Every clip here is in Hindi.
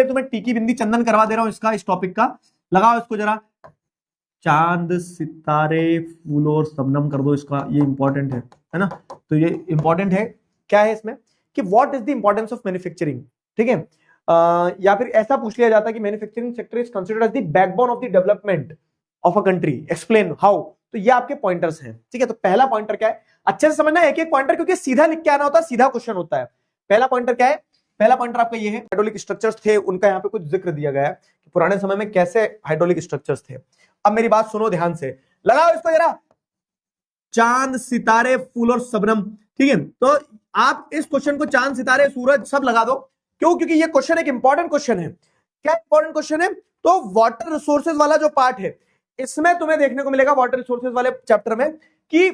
तुम्हें टीकी बिंदी चंदन करवा दे रहा हूं इसका, इस टॉपिक का। लगाओ इसको जरा, चांद सितारे फूल और शबनम कर दो इसका, ये इंपॉर्टेंट है ना। तो ये इंपॉर्टेंट है, क्या है इसमें कि what is the importance of manufacturing, ठीक है। या फिर ऐसा पूछ लिया जाता है कि manufacturing sector is considered as the backbone of the development of a country, explain how. तो ये आपके पॉइंटर्स हैं, ठीक है। तो पहला पॉइंटर क्या है, अच्छे से समझना है एक एक पॉइंटर, क्योंकि सीधा लिख के आना होता है, सीधा क्वेश्चन होता है। पहला पॉइंटर क्या है, पहला पॉइंटर आपका ये है, हाइड्रोलिक स्ट्रक्चर्स थे उनका यहाँ पे कुछ जिक्र दिया गया है कि पुराने समय में कैसे हाइड्रोलिक स्ट्रक्चर्स थे। अब मेरी बात सुनो ध्यान से, लगाओ इसको जरा, चांद सितारे फूल और शबनम, ठीक है। तो आप इस क्वेश्चन को चांद सितारे सूरज सब लगा दो, क्यों, क्योंकि ये क्वेश्चन एक इंपॉर्टेंट क्वेश्चन है। क्या इंपॉर्टेंट क्वेश्चन है, तो वाटर रिसोर्सेज वाला जो पार्ट है इसमें तुम्हें देखने को मिलेगा वाटर रिसोर्सेज वाले चैप्टर में कि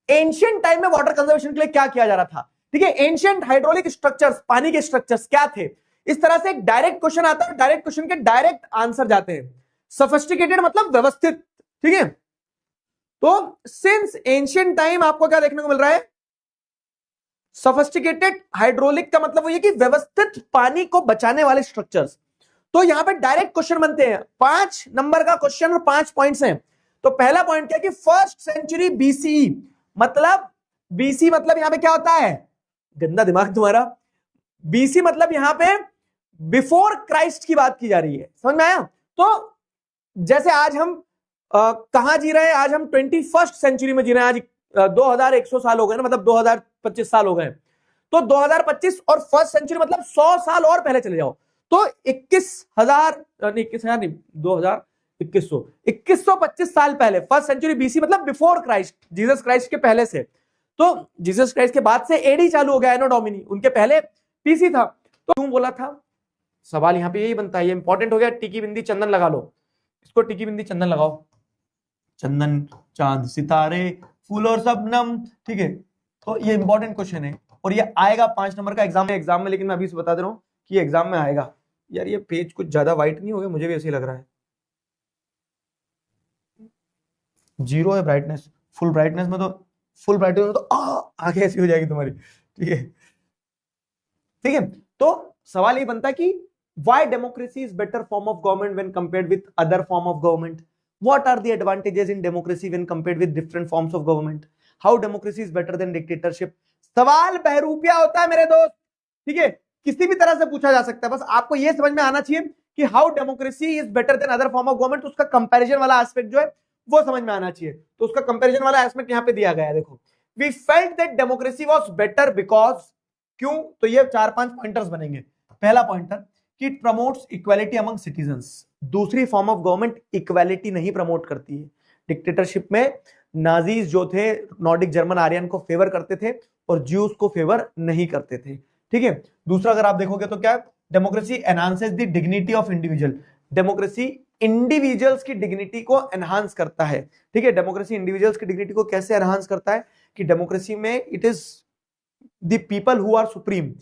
एंशिएंट टाइम में वाटर कंजर्वेशन के लिए क्या किया जा रहा था, ठीक है। एंशिएंट हाइड्रोलिक स्ट्रक्चर्स, पानी के स्ट्रक्चर्स क्या थे, इस तरह से एक डायरेक्ट क्वेश्चन आता है, डायरेक्ट क्वेश्चन के डायरेक्ट आंसर जाते हैं। सोफिस्टिकेटेड मतलब व्यवस्थित, ठीक है। तो सिंस एंशिएंट टाइम आपको क्या देखने को मिल रहा है, सोफिस्टिकेटेड हाइड्रोलिक का मतलब वो ये कि व्यवस्थित पानी को बचाने वाले स्ट्रक्चर्स। तो यहां पे डायरेक्ट क्वेश्चन बनते हैं, 5 नंबर का क्वेश्चन और 5 पॉइंट्स हैं। तो पहला पॉइंट क्या है कि फर्स्ट सेंचुरी बीसीई, मतलब बीसी मतलब यहां पे क्या होता है, गंदा दिमाग तुम्हारा, बीसी मतलब यहां पे बिफोर क्राइस्ट की बात की जा रही है, समझ में आया। तो जैसे आज हम कहां जी रहे हैं, आज हम 21st सेंचुरी में जी रहे हैं, आज 2100 साल हो गए ना, मतलब 2025 साल हो गए। तो 2025 और फर्स्ट सेंचुरी मतलब 100 साल और पहले चले जाओ, तो 21,000 नहीं 21,000 नहीं 2125 साल पहले, फर्स्ट सेंचुरी बीसी मतलब बिफोर क्राइस्ट, जीसस क्राइस्ट के पहले से। तो जीसस क्राइस्ट के बाद से एडी चालू हो गया, एनो डोमिनी, उनके पहले बीसी था। तो क्यों बोला था, सवाल यहां पे यही बनता है, ये इंपॉर्टेंट हो गया। टिकी बिंदी चंदन लगा लो, इसको टिकी बिंदी चंदन लगाओ, चंदन चांद सितारे फूल और शबनम, ठीक है। तो ये इंपॉर्टेंट क्वेश्चन है और ये आएगा 5 नंबर का एग्जाम में, लेकिन मैं अभी से बता दे रहा हूं कि ये एग्जाम में आएगा। यार ये पेज कुछ ज्यादा व्हाइट नहीं हो गया, मुझे भी ऐसे ही लग रहा है। 0 है ब्राइटनेस, फुल ब्राइटनेस में तो, फुल ब्राइटनेस में तो आंखें ऐसी हो जाएगी तुम्हारी, ठीक है, ठीक है। तो सवाल ये बनता है कि why democracy is better form of government when compared with other form of government, what are the advantages in democracy when compared with different forms of government, how democracy is better than dictatorship. सवाल बहरूपिया होता है मेरे दोस्त, ठीक है, किसी भी तरह से पूछा जा सकता है, बस आपको यह समझ में आना चाहिए कि how democracy is better then other form of government, उसका कंपैरिजन वाला एस्पेक्ट जो है वो समझ में आना चाहिए। तो उसका कंपैरिजन वाला एस्पेक्ट यहां पे दिया गया है, देखो, we felt that democracy was better because, क्यों, तो ये 4-5 पॉइंटर्स बनेंगे। पहला पॉइंटर कि it promotes equality among citizens, दूसरी फॉर्म ऑफ गवर्नमेंट इक्वालिटी नहीं प्रमोट करती है। डिक्टेटरशिप में नाजीज जो थे नॉर्डिक जर्मन आर्यन को फेवर करते थे और ज्यूज को फेवर नहीं करते थे, ठीक है। दूसरा अगर आप देखोगे तो क्या, democracy enhances the dignity of individual, democracy individuals की डिग्निटी को एनहांस करता है, ठीक है। डेमोक्रेसी इंडिविजुअल्स की डिग्निटी को कैसे एनहांस करता है कि डेमोक्रेसी में it is the people who are supreme,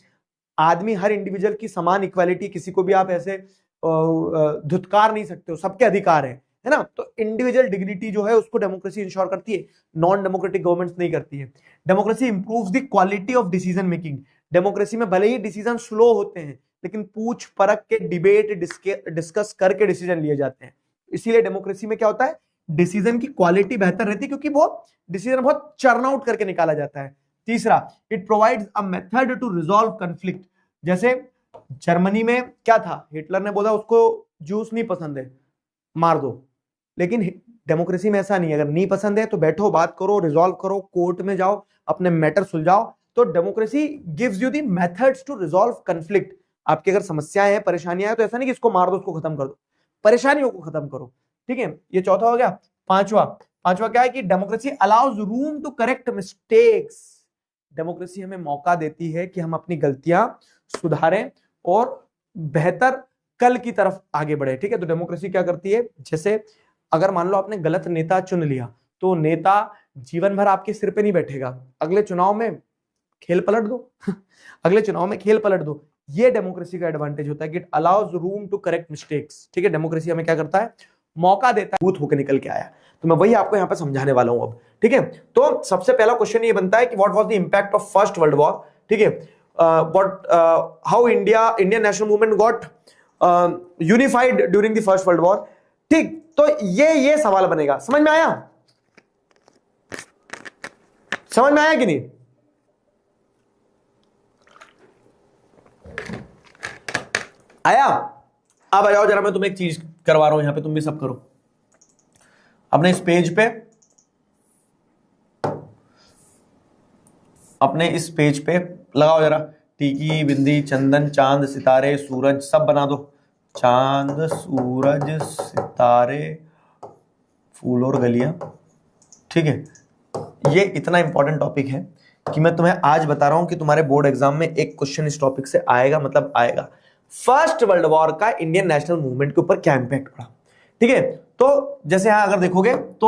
आदमी हर इंडिविजुअल की समान इक्वालिटी, किसी को भी आप ऐसे धुतकार नहीं सकते हो, सबके अधिकार है ना। तो इंडिविजुअल डिग्निटी जो है उसको डेमोक्रेसी इंश्योर करती है, नॉन डेमोक्रेटिक गवर्नमेंट्स नहीं करती है। Democracy improves the quality of decision making, democracy में भले ही डिसीजन स्लो होते हैं लेकिन पूछ परख के डिबेट डिस्कस करके डिसीजन लिए जाते हैं, इसीलिए डेमोक्रेसी में क्या होता है, डिसीजन की क्वालिटी बेहतर रहती है, क्योंकि वो डिसीजन बहुत चर्न आउट करके निकाला जाता है। तीसरा, it provides a method to resolve conflict, जैसे जर्मनी में क्या था, हिटलर ने बोला उसको जूस नहीं पसंद है मार दो, लेकिन डेमोक्रेसी में ऐसा नहीं है, अगर नहीं पसंद है तो बैठो बात करो, रिजॉल्व करो, कोर्ट में जाओ, अपने मैटर सुलझाओ। तो democracy gives you the methods to resolve conflict, आपकी अगर समस्याएं हैं, परेशानियां हैं, तो ऐसा नहीं कि इसको मार दो उसको खत्म कर दो, परेशानियों को खत्म करो, ठीक है। ये चौथा हो गया। पांचवा क्या है कि democracy allows room to correct mistakes, democracy हमें मौका देती है कि हम अपनी गलतियां सुधारें और बेहतर कल की तरफ आगे बढ़े, ठीक है। तो डेमोक्रेसी क्या करती है, जैसे अगर मान लो आपने गलत नेता चुन लिया तो नेता जीवन भर आपके सिर पे नहीं बैठेगा, अगले चुनाव में खेल पलट दो अगले चुनाव में खेल पलट दो, ये डेमोक्रेसी का एडवांटेज होता है कि it allows room to correct mistakes, ठीक है। डेमोक्रेसी हमें क्या करता है, मौका देता है, भूत होकर निकल के आया। तो मैं वही आपको यहां पे समझाने वाला हूं अब, ठीक है। तो सबसे पहला क्वेश्चन ये बनता है कि what was the impact of first world war, ठीक है। What how Indian national movement got unified during the first world war. ठीक, तो ये सवाल बनेगा। समझ में आया? समझ में आया कि नहीं? आया? अब आ जाओ जरा, मैं तुम्हें एक चीज करवा रहा हूं यहां पे, तुम भी सब करो अपने इस पेज पे, अपने इस पेज पे लगाओ जरा टीकी, बिंदी, चंदन, चांद, सितारे, सूरज, सब बना दो। चांद, सूरज, सितारे, फूल और गलियां। ठीक है, ये इतना इंपॉर्टेंट टॉपिक है कि मैं तुम्हें आज बता रहा हूं कि तुम्हारे बोर्ड एग्जाम में एक क्वेश्चन इस टॉपिक से आएगा, मतलब आएगा। फर्स्ट वर्ल्ड वॉर का इंडियन नेशनल मूवमेंट के ऊपर क्या इंपैक्ट पड़ा। ठीक है, तो जैसे यहां अगर देखोगे तो